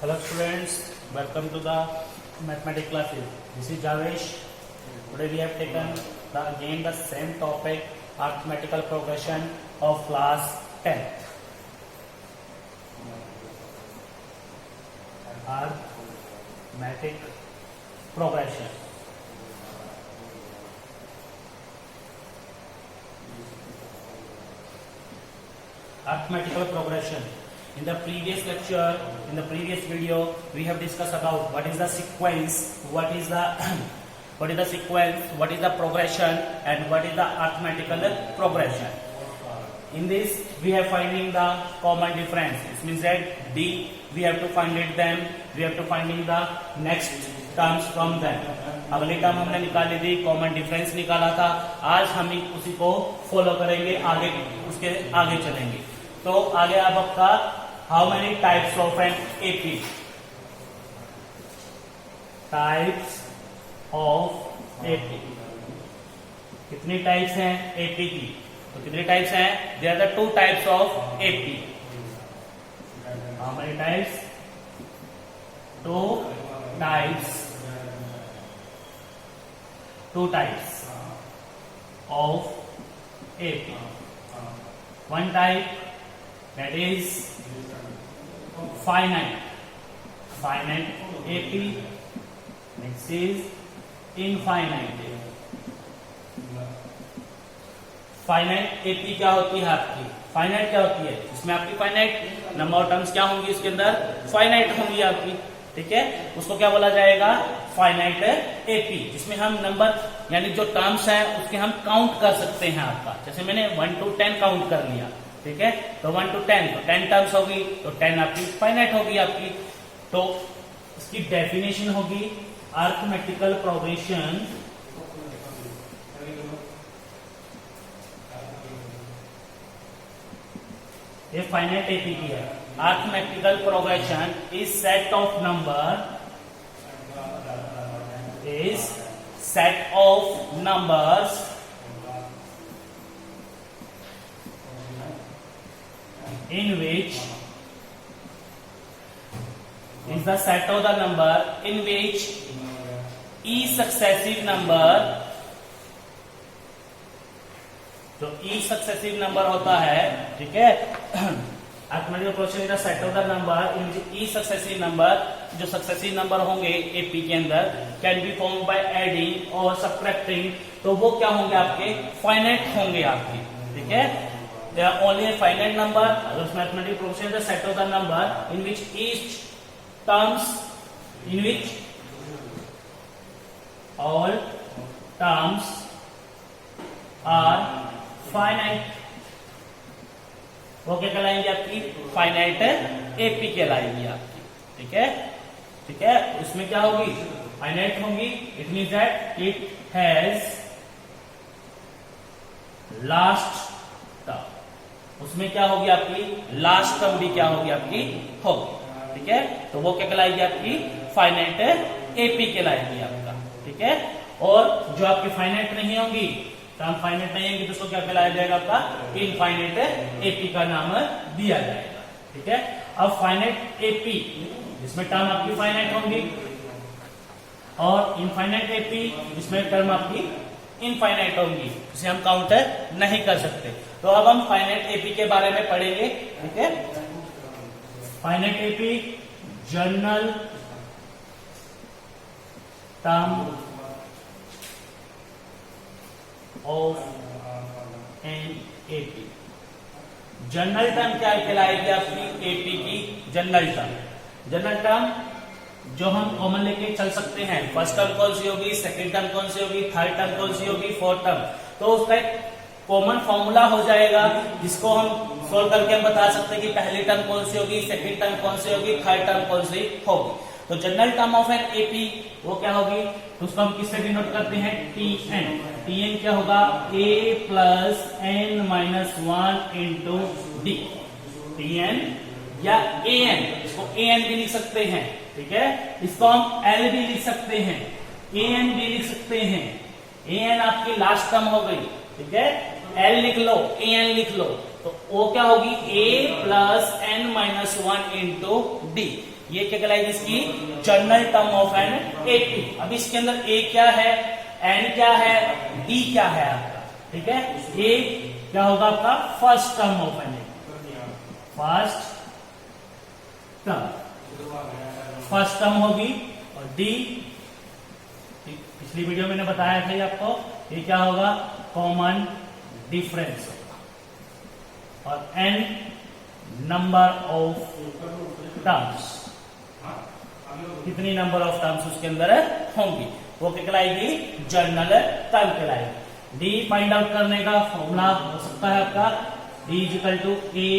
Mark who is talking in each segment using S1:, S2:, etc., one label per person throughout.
S1: Hello students, welcome to the mathematics classes. This is Javesh. Today we have taken again the same topic, arithmetical progression of class 10. Arithmetic progression. Arithmetical progression. In the previous lecture, in the previous video, we have discussed about what is the sequence, what is the sequence, what is the progression, and what is the arithmetical progression. In this, we are finding the common difference. It means that D, we have to find it them, we have to finding the next terms from them. अगली term हमने निकाली थी, common difference निकाला था. आज हम उसी को फॉलो करेंगे, आगे उसके आगे चलेंगे. तो आगे अब आपका how many types of an AP, types of AP, कितनी टाइप्स हैं एपी की? तो कितनी टाइप्स हैं? There are the two types of AP. How many types? Two types, two types of AP. One type that is finite AP. Next is infinite. Finite AP क्या होती है आपकी? फाइनाइट क्या होती है? इसमें आपकी फाइनाइट नंबर ऑफ टर्म्स क्या होंगी, इसके अंदर फाइनाइट होंगी आपकी. ठीक है, उसको क्या बोला जाएगा? फाइनाइट एपी, जिसमें हम नंबर यानी जो टर्म्स हैं उसके हम काउंट कर सकते हैं आपका. जैसे मैंने 1 to 10 काउंट कर लिया. ठीक है, तो 1 to 10 तो 10 टर्म्स होगी, तो 10 आपकी फाइनाइट होगी आपकी. तो इसकी डेफिनेशन होगी अरिथमेटिकल प्रोग्रेशन. ये फाइनाइट एपी की है. Arithmetical progression is set of numbers in which is the set of the number in which each successive number, जो each successive number होता है, ठीक है, arithmetical progression is the set of the number in which each successive number, जो successive number होंगे AP के अंदर, can be form by adding और सब्ट्रैक्टिंग, तो वो क्या होंगे आपके? फाइनाइट होंगे आपके. ठीक है, they are only a finite number. Mathematical progression is the set of the number in which each terms, in which all terms are finite. वो क्या कहलाएंगे आपकी? फाइनाइट एपी कहलाएंगी आपकी. ठीक है, ठीक है, उसमें क्या होगी? फाइनाइट होंगी. It means that it has last term. उसमें क्या होगी आपकी? लास्ट टर्म भी क्या होगी आपकी? होगी. ठीक है, तो वो क्या कहलाएगी आपकी? फाइनाइट एपी कहलाएगी आपका. ठीक है, और जो आपकी फाइनाइट नहीं होंगी, टर्म फाइनाइट नहीं होंगी, तो उसको क्या कहलाया जाएगा? आपका इनफाइनाइट एपी का नाम दिया जाएगा. ठीक है, अब फाइनाइट एपी जिसमें टर्म आपकी फाइनाइट होंगी, और इनफाइनाइट एपी जिसमें टर्म आपकी इनफाइनाइट होंगी, जिसे हम काउंट नहीं कर सकते. तो अब हम फाइनाइट एपी के बारे में पढ़ेंगे. ठीक है, finite AP general term of an AP. General term क्या कहलाएगी आपकी एपी की? जनरल टर्म, जनरल टर्म जो हम कॉमन लेके चल सकते हैं. फर्स्ट टर्म कौन सी होगी, सेकंड टर्म कौन सी होगी, थर्ड टर्म कौन सी होगी, फोर्थ टर्म. तो उसका एक कॉमन फॉर्मूला हो जाएगा, जिसको हम सोल्व करके हम बता सकते हैं कि पहली टर्म कौन सी होगी, सेकंड टर्म कौन सी होगी, थर्ड टर्म कौन सी होगी. तो general term of an AP वो क्या होगी? तो उसको हम किससे डिनोट करते हैं? टीएन. टीएन क्या होगा? A plus n minus 1 into d. T n या ए एन, इसको ए एन भी लिख सकते हैं. ठीक है, इसको हम एल भी लिख सकते हैं, ए एन भी लिख सकते हैं. ए एन आपकी लास्ट टर्म हो गई. ठीक है, एल लिख लो, ए एन लिख लो. तो O क्या होगी A plus n minus 1 into D. ये क्या कहलाएगी इसकी general term of an AP. अब इसके अंदर A क्या है, n क्या है, D क्या है आपका, ठीक है। A क्या होगा आपका first term of an AP, first term होगी। और D पिछली वीडियो में मैंने बताया था आपको, ये क्या होगा कॉमन डिफरेंस होगा। और n नंबर ऑफ टर्म्स, कितनी नंबर ऑफ टर्म्स उसके अंदर होंगी, वो क्या कहलाएगी जनरल टर्म कहलाएगी। डी फाइंड आउट करने का फॉर्मूला हो सकता है आपका d equal to a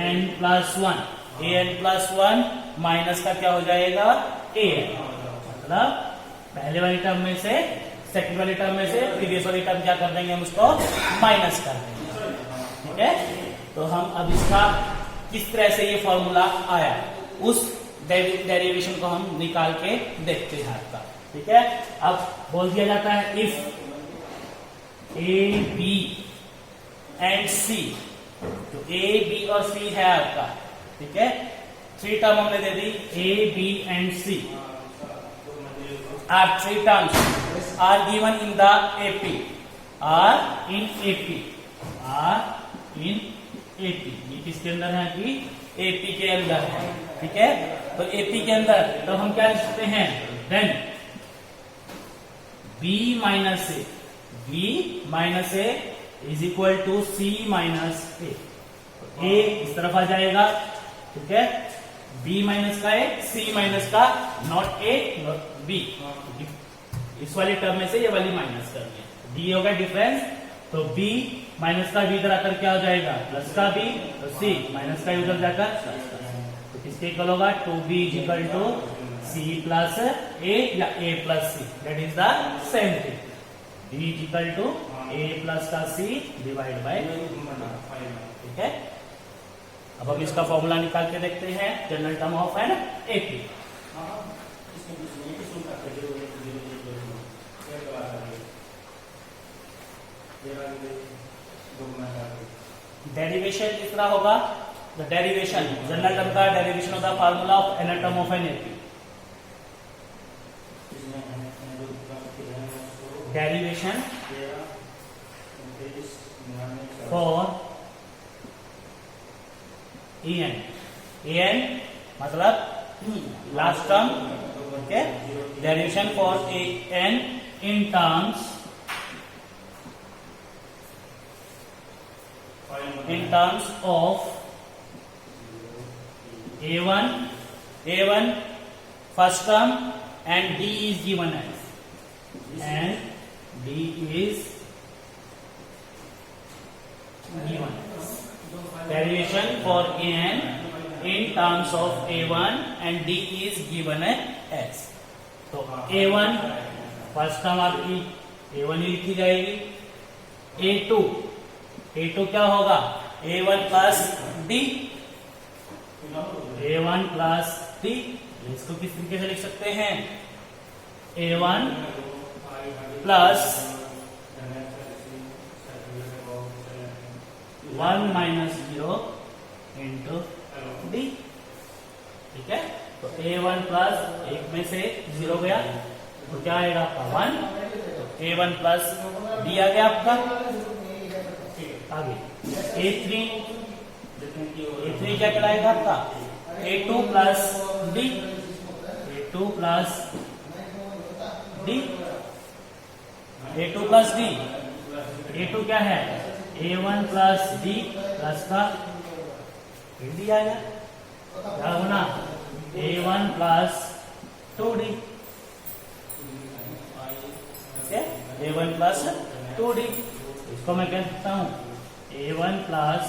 S1: n plus 1, a n plus 1 minus का क्या हो जाएगा ए एन, मतलब पहले वाली टर्म में से सेकंड वाली टर्म में से प्रीवियस वाली टर्म क्या कर देंगे हम उसको माइनस कर देंगे, ठीक है। तो हम अब इसका किस तरह से ये फॉर्मूला आया उस डेरिवेशन को हम निकाल के देखते हैं आपका, ठीक है। अब बोल दिया जाता है इफ ए बी एंड सी, तो ए बी और सी है आपका, ठीक है। थ्री टर्म हमने दे दी a b and c are three terms are given in the AP, are in AP, are in AP। ये किसके अंदर है कि AP के अंदर है, ठीक है। तो AP के अंदर तो हम क्या लिख सकते हैं, then B minus A, B minus A is equal to C minus A. A इस तरफ आ जाएगा, ठीक है। B माइनस का है, C माइनस का, नॉट A नॉट B। इस वाली टर्म में से ये वाली माइनस करनी है, डी होगा डिफरेंस, तो B माइनस का B इधर आकर क्या हो जाएगा प्लस का B, तो C माइनस का उधर जाकर प्लस का C। तो किसके इक्वल होगा 2B is equal to C plus A या A plus C, that is the same thing. D is equal to A plus का C डिवाइड बाय, ठीक है। अब हम इसका फॉर्मूला निकाल के देखते हैं general term of an AP. Derivation किस तरह होगा, द डेरिवेशन जनरल टर्म का derivation of the formula of n term of an AP. Derivation for n मतलब last term, okay. Derivation for n in terms of A1 first term and D is given as, and D is given as derivation for an in terms of A1 and D is given as। तो A1 first term आपकी A1 ही लिखी जाएगी। A2 क्या होगा A1 plus D, A1 plus D। इसको किस तरीके से लिख सकते हैं, A1 plus 1 minus 0 into D, ठीक है। तो A1 प्लस एक में से 0 गया तो क्या आएगा आपका 1, तो A1 प्लस D आ गया आपका। आगे A3 क्या कहलाएगा आपका A2 plus D, A2 plus D, A2 plus D। A2 क्या है A1 प्लस D प्लस का D आएगा, क्या होना A1 plus 2D, A1 plus 2D। इसको मैं कह सकता हूं A1 plus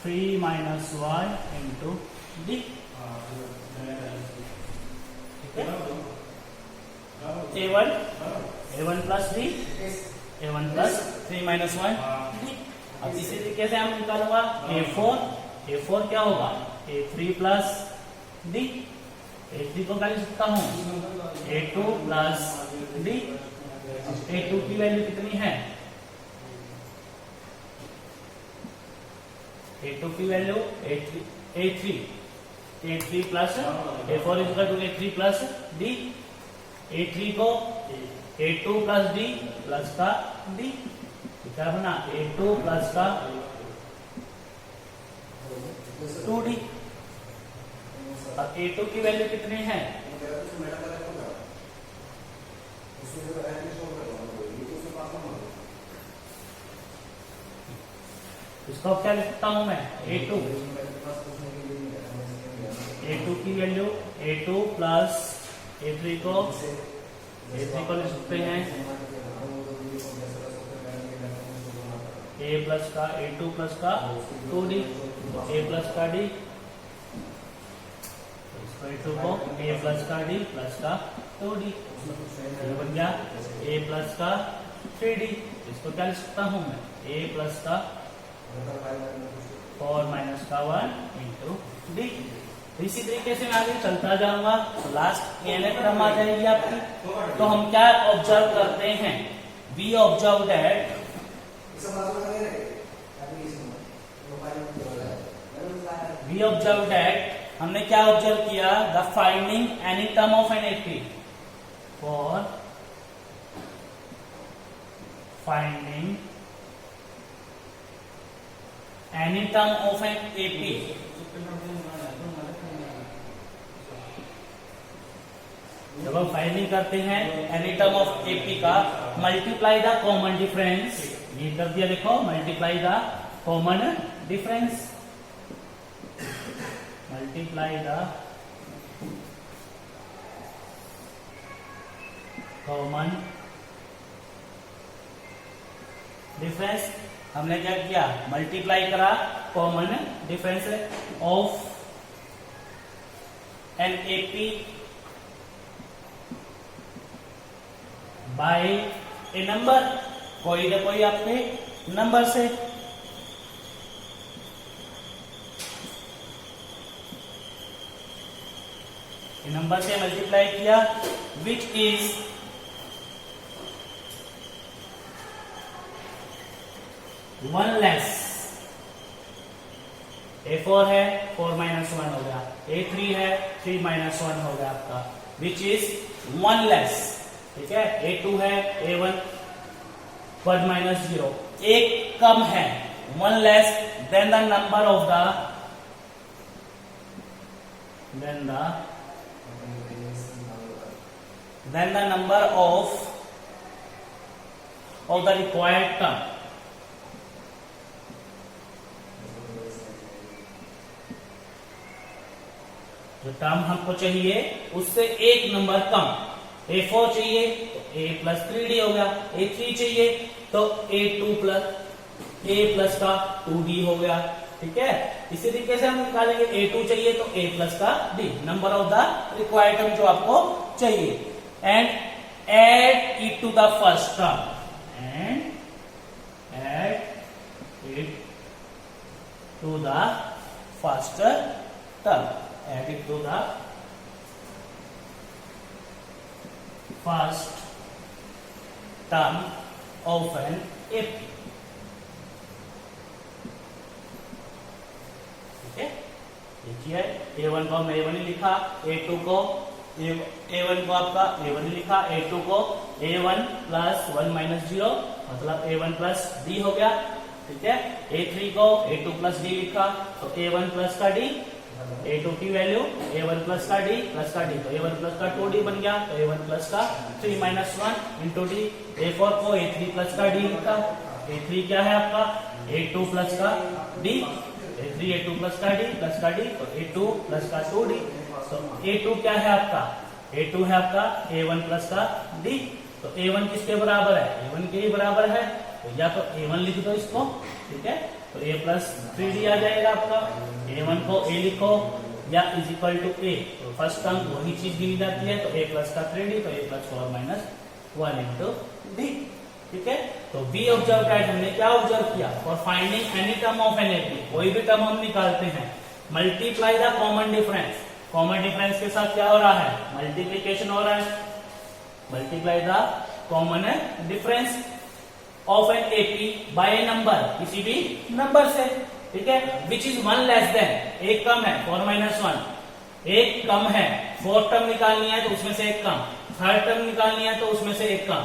S1: 3 minus 1 into D, ठीक है। A1 plus D, A1 plus 3 minus 1 D। अब इसी तरीके से हम निकालूंगा A4 क्या होगा A3 प्लस D, A3 को क्या लिख सकता हूं A2 प्लस D। A2 की वैल्यू कितनी है A2 की value A3 plus A4 equal to A3 plus D। A3 को A2 प्लस D प्लस का D, क्या बना A2 प्लस का 2D। अब A2 की वैल्यू कितनी है, इसको क्या लिखता हूं मैं A2 की वैल्यू A2 प्लस A3 को लिख सकते हैं A प्लस का A2 प्लस का 2D, A प्लस का D, A2 को A प्लस का D प्लस का 2D, ये बन गया A प्लस का 3D। इसको क्या लिख सकता हूं मैं A प्लस का 4 माइनस का 1 इंटू D। इसी तरीके से मैं आगे चलता जाऊंगा, तो लास्ट एन टर्म आ जाएगी आपकी। तो हम क्या ऑब्जर्व करते हैं, वी ऑब्जर्व दैट हमने क्या ऑब्जर्व किया, the finding any term of an AP, for finding any term of an AP, जब हम फाइंडिंग करते हैं एनी टर्म ऑफ एपी का, मल्टीप्लाई द कॉमन डिफरेंस, ये कर दिया देखो, multiply the common difference, multiply the common difference. हमने क्या किया, मल्टीप्लाई करा common difference of an AP by a number, कोई ना कोई आपके नंबर से। नंबर से मल्टीप्लाई किया, which is one less. A4 है 4 माइनस 1 हो गया, A3 है 3 माइनस 1 हो गया आपका, विच इज वन लेस। ठीक है, A2 है A1 1 माइनस 0, एक कम है, one less than the number of the number of the required term. जो टर्म हमको चाहिए उससे एक नंबर कम, A4 चाहिए तो A प्लस 3D हो गया, A3 चाहिए तो A2 प्लस का 2D हो गया। ठीक है, इसी तरीके से हम निकालेंगे, A2 चाहिए तो A प्लस का D, number of the required term जो आपको चाहिए, and add it to the first term, add it to the first term of an AP। ठीक है, देखिए A1 को हमने A1 ही लिखा, A2 को A1 को आपका A1 ही लिखा, A2 को A1 प्लस 1 माइनस 0 मतलब A1 प्लस D हो गया। ठीक है, A3 को A2 प्लस D लिखा तो A1 प्लस का D, A2 की वैल्यू A1 प्लस का D तो A1 प्लस का 2D बन गया, तो A1 प्लस का 3 माइनस 1 इंटू D। A4 को A3 प्लस का D लिखा, A3 क्या है आपका A2 प्लस का D, A3 A2 प्लस का D तो A2 प्लस का 2D। तो A2 क्या है आपका, A2 है आपका A1 प्लस का D, तो A1 किसके बराबर है, A1 के ही बराबर है, तो या तो A1 लिख दो इसको। ठीक है, तो A प्लस 3D आ जाएगा आपका, A1 को A लिखो या इज इक्वल टू A, तो फर्स्ट टर्म वही चीज गिनी जाती है, तो A प्लस का 3D तो A plus 4 minus 1 into D। ठीक है, तो बी ऑब्जर्व दैट हमने क्या ऑब्जर्व किया, for finding any term of an AP, कोई भी टर्म हम निकालते हैं, multiply the common difference. Common difference के साथ क्या हो रहा है, मल्टीप्लीकेशन हो रहा है, multiply the common difference of an AP by a number, किसी भी नंबर से। ठीक है, विच इज 1 लेस देन, एक कम है 4 माइनस 1, एक कम है, फोर्थ टर्म निकालनी है तो उसमें से एक कम, थर्ड टर्म निकालनी है तो उसमें से एक कम,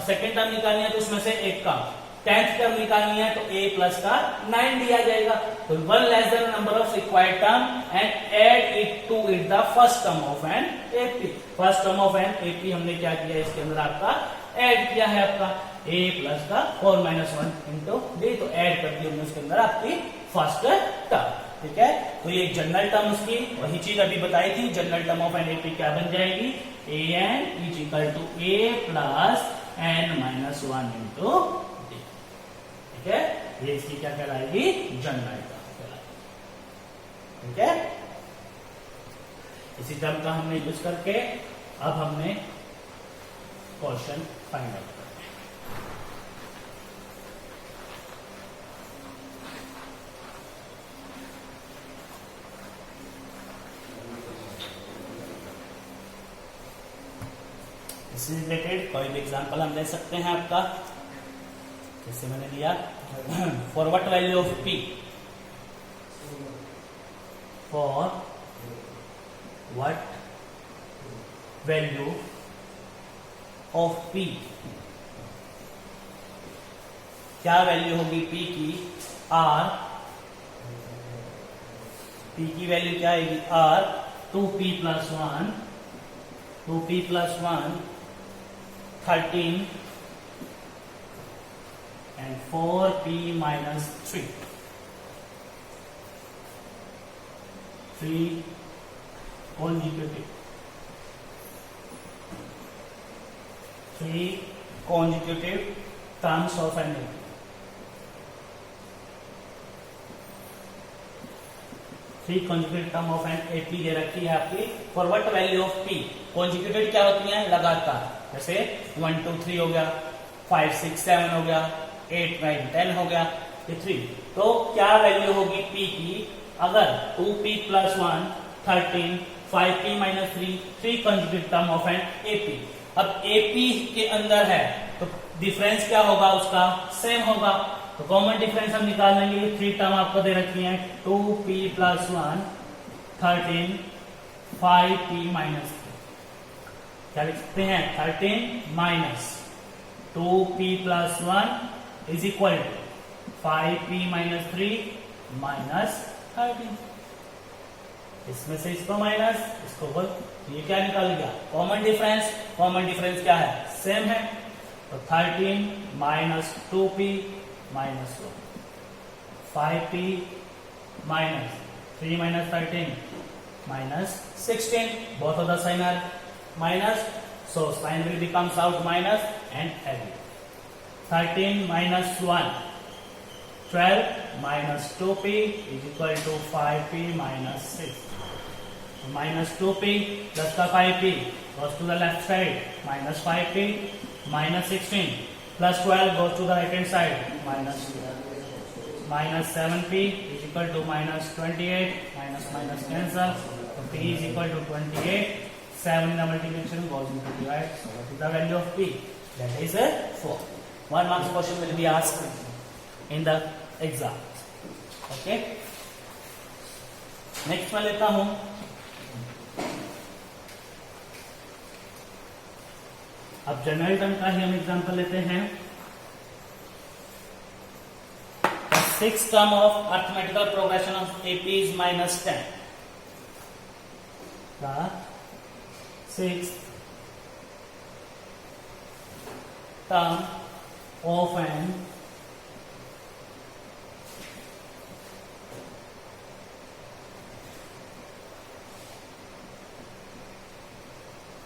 S1: सेकेंड टर्म निकालनी है तो उसमें से एक कम, 10th टर्म निकालनी है तो a प्लस का 9 दिया जाएगा। तो 1 less than number of required term and add it to it the first term of an AP. First term of an AP हमने क्या किया, इसके अंदर आपका ऐड किया है आपका a प्लस का 4 माइनस 1 इंटू डी, तो ऐड कर दिया हमने उसके अंदर आपकी फर्स्ट टर्म, ठीक है। तो ये जनरल टर्म उसकी वही चीज अभी बताई थी, general term of an AP क्या बन जाएगी, a n is equal to a plus n minus 1 into, ठीक है, ये इसकी क्या कहलाएगी, जनरल टर्म कहलाएगी, ठीक है। इसी टर्म का हमने यूज करके अब हमने क्वेश्चन फाइंड आउट करना है। इससे रिलेटेड कोई भी एग्जांपल हम ले सकते हैं आपका, जैसे मैंने लिया for what value of p, for what value of p, क्या वैल्यू होगी p की, r, p की वैल्यू क्या आएगी r, 2p plus 1, 2p plus 1 13 and 4p minus 3, 3 consecutive, 3 consecutive terms of an AP. 3 consecutive term of an AP दे रखी है आपकी, for what value of p, consecutive क्या होती है, लगातार, जैसे 1 2 3 हो गया, 5 6 7 हो गया, 8 9 10 हो गया, ये 3, तो क्या वैल्यू होगी p की, अगर 2p plus 1 13 5p minus 3 conjugate term of an AP। अब AP के अंदर है तो डिफरेंस क्या होगा, उसका सेम होगा, तो कॉमन डिफरेंस हम निकाल लेंगे। 3 टर्म आपको दे रखी है, 2p प्लस 1 13 5p माइनस 3, क्या लिख सकते हैं, 13 minus 2p plus 1 is equal to 5p minus 3 minus 13, इसमें से इसको माइनस, इसको बोल, ये क्या निकाल गया, कॉमन डिफरेंस, कॉमन डिफरेंस क्या है, सेम है, तो 13 minus 2p minus 1, 5p minus 3 minus 13 minus 16, both of the sign are minus, so sign will becomes out minus and add 13 minus 1 12 minus 2p is equal to 5p minus 6, minus 2p plus the 5p goes to the left side, minus 5p minus 16 plus 12 goes to the right hand side, minus 7p is equal to minus 28, minus cancel, so p is equal to 28, 7 in the multiplication goes into divide, so what is the value of p, that is a 4. 1 marks question will be asked in the exam, okay. Next मैं लेता हूं, अब general term का ही हम example लेते हैं। 6th term of arithmetical progression of AP is minus 10. The 6th term of an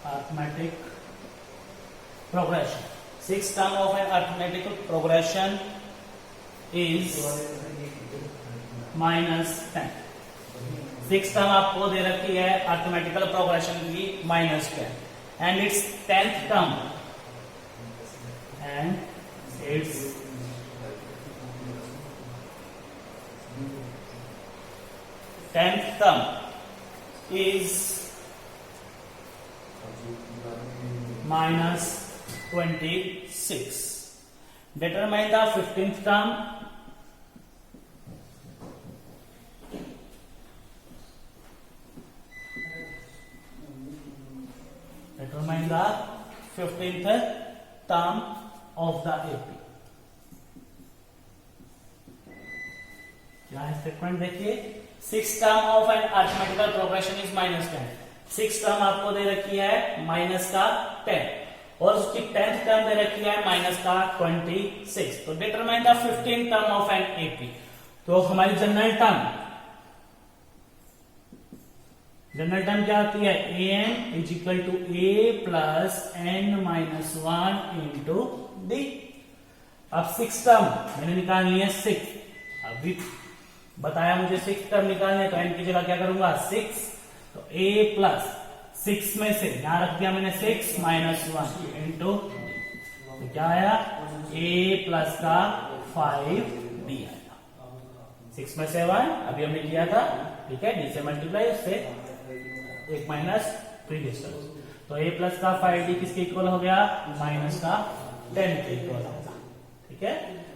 S1: arithmetic progression. 6th term of an arithmetical progression is minus 10. 6th term आपको दे रखी है arithmetical progression की minus 10 and its 10th term and its 10th term is minus 26. Determine the 15th term determine the 15th term of the AP. क्या है statement देखिए, 6th term of an arithmetical progression is -10। 6th term आपको दे रखी है minus का 10 और उसकी 10th टर्म दे रखी है माइनस का 26। तो determine the 15th term of an AP. तो हमारी जनरल टर्म क्या आती है, an is equal to a plus n minus 1 into D. अब 6th टर्म मैंने निकालनी है 6, अभी बताया मुझे 6th टर्म निकालने, तो n की जगह क्या करूंगा 6, तो a प्लस 6 में से यहां रख दिया मैंने 6 माइनस 1 इंटू, तो क्या आया a प्लस का 5d आया। 6 में से 1 अभी हमने किया था, ठीक है, d से मल्टीप्लाई, उससे 1 माइनस प्रीवियस टर्म, तो a प्लस का 5d किसके इक्वल हो गया, माइनस का 10 के इक्वल होगा। ठीक है,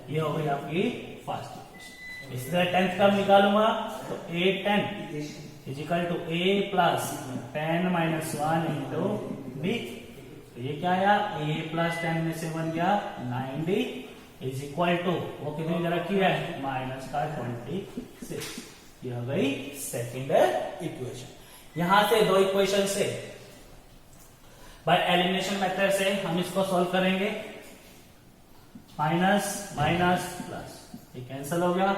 S1: ये हो गई आपकी फर्स्ट इक्वेशन। इसी तरह 10th टर्म निकालूंगा, तो a10 is equal to a plus 10 minus 1 into b। तो ये क्या आया, a प्लस 10 में से 1 गया 9d इज इक्वल टू, वो कितनी जगह रखी है, माइनस का 26। ये हो गई सेकेंड इक्वेशन। यहां से दो इक्वेशन से बाय एलिमिनेशन मेथड से हम इसको सॉल्व करेंगे। माइनस माइनस प्लस, ये कैंसिल हो गया,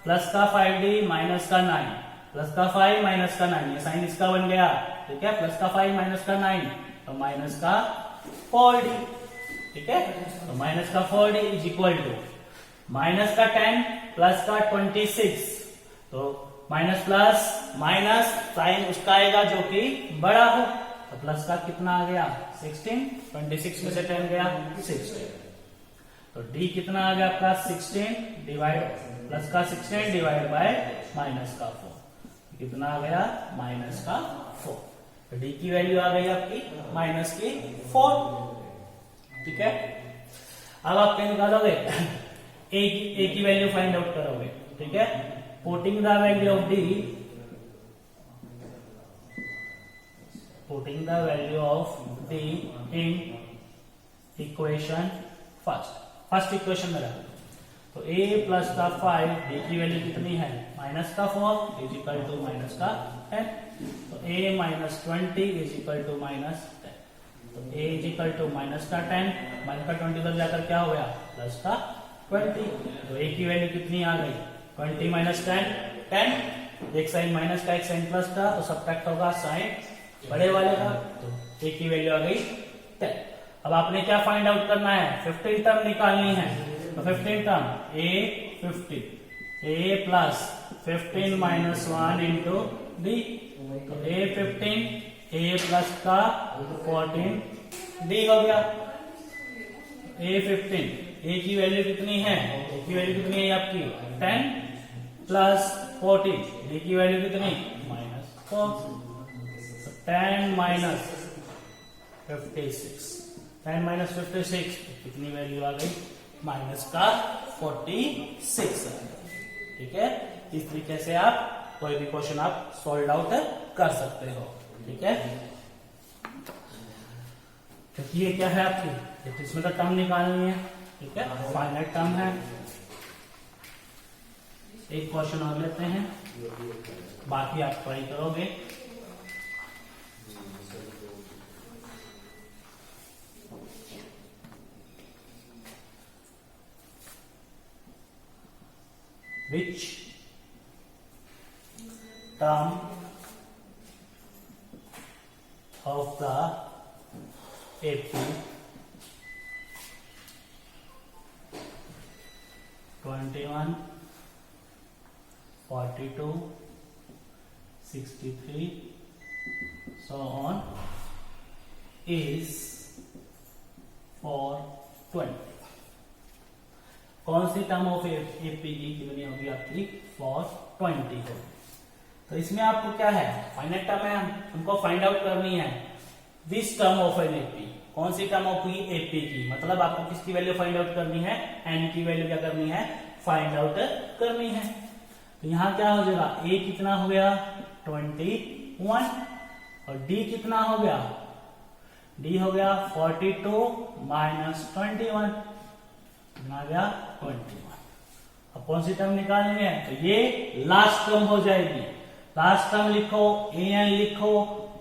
S1: प्लस का 5d माइनस का 9, प्लस का 5 माइनस का 9, ये साइन इसका बन गया, ठीक है, प्लस का 5 माइनस का 9 तो माइनस का 4d, ठीक है, तो माइनस का 4d is equal to minus का 10 प्लस का 26, तो माइनस प्लस माइनस साइन उसका आएगा जो कि बड़ा हो, तो प्लस का कितना आ गया 16, 26 में से 10 गया 16, तो d कितना आ गया आपका 16 डिवाइड प्लस का 16 डिवाइड बाय माइनस का 4, कितना आ गया माइनस का 4, तो d की वैल्यू आ गई आपकी माइनस की 4। ठीक है, अब आप क्या निकालोगे, a की वैल्यू फाइंड आउट करोगे। ठीक है, putting the value of d, putting the value of d in equation first equation में रखो, तो a प्लस का 5, d की वैल्यू कितनी है माइनस का 4 इज इक्वल टू माइनस का 10, तो a minus 20 is equal to minus 10, तो a is equal to minus का 10, माइनस का 20 बदल जाकर क्या हो गया प्लस का 20, तो a की वैल्यू कितनी आ गई 20 माइनस 10, एक साइन माइनस का एक साइन प्लस का, तो सब्ट्रैक्ट होगा साइन बड़े वाले का, तो a की वैल्यू आ गई 10। अब आपने क्या फाइंड आउट करना है, 15 टर्म निकालनी है, तो 15 term a plus 15 minus 1 into D, तो a प्लस का 14d हो गया, a की वैल्यू कितनी है, a की वैल्यू कितनी है आपकी 10 प्लस 14, d की वैल्यू कितनी माइनस 4, 10 माइनस 56, 10 माइनस 56 कितनी वैल्यू आ गई माइनस का 46। ठीक है, इस तरीके से आप कोई भी क्वेश्चन आप सॉल्व आउट कर सकते हो। ठीक है, तो ये क्या है आपकी, इसमें तो टर्म निकालनी है। ठीक है, फाइनाइट टर्म है। एक क्वेश्चन और लेते हैं, बाकी आप ट्राई करोगे। Which term of the AP 21, 42, 63, so on is for 20? कौन सी टर्म ऑफ एपी की कितनी होगी आपकी फॉर 20 होगी। तो इसमें आपको क्या है, फाइनाइट टर्म है, हमको फाइंड आउट करनी है this term of an AP, कौन सी टर्म ऑफ एपी की, मतलब आपको किसकी वैल्यू फाइंड आउट करनी है, एन की वैल्यू क्या करनी है फाइंड आउट करनी है। तो यहां क्या हो जाएगा, ए कितना हो गया 21 और डी कितना हो गया डी हो गया 42 माइनस 21, आ गया 21। अब कौन सी टर्म निकालनी है, तो ये लास्ट टर्म हो जाएगी। लास्ट टर्म लिखो, an लिखो,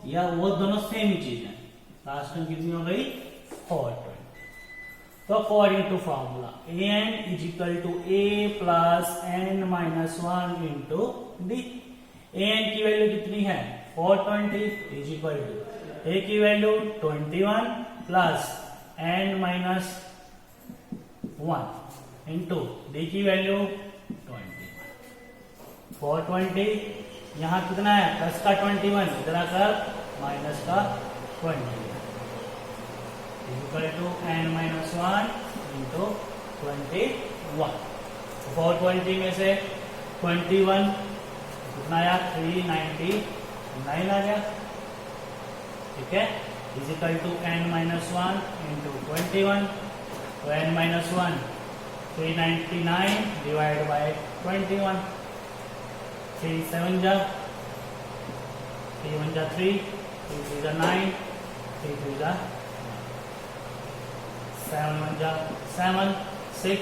S1: या वो दोनों सेम ही चीज है। लास्ट टर्म कितनी हो गई 420। तो according to formula an is equal to a plus n minus 1 into D. an की वैल्यू कितनी है 420 इज इक्वल टू a की value 21 plus n minus 1 into D की वैल्यू 21। 420 यहां कितना है प्लस का 21, इधर आकर माइनस का 21 equal to n minus 1 into 21। 420 में से 21 कितना आया 399 आ गया, ठीक है। Is equal to n minus 1 into 21, तो n माइनस 1 399 डिवाइड बाय 21, 3 7 जा 3 1 जा 3, 3 2 जा 9, 3 2 जा 7 1 जा 7, 6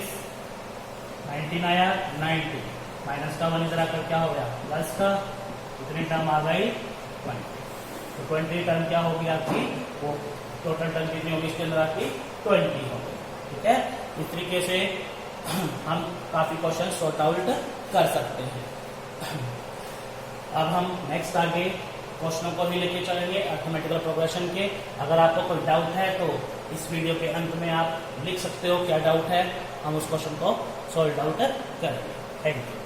S1: 19 आया 90, माइनस का 1 इधर आकर क्या हो गया प्लस का, कितनी टर्म आ गई 20। तो 20 टर्म क्या होगी आपकी, वो टोटल टर्म कितनी होगी इसके अंदर आपकी 20 होगी, ठीक है। इस तरीके से हम काफी क्वेश्चन सॉर्ट आउट कर सकते हैं। अब हम नेक्स्ट आगे क्वेश्चनों को भी लेके चलेंगे अर्थमेटिकल प्रोग्रेशन के। अगर आपको कोई डाउट है तो इस वीडियो के अंत में आप लिख सकते हो क्या डाउट है, हम उस क्वेश्चन को सॉल्व आउट करेंगे। Thank you.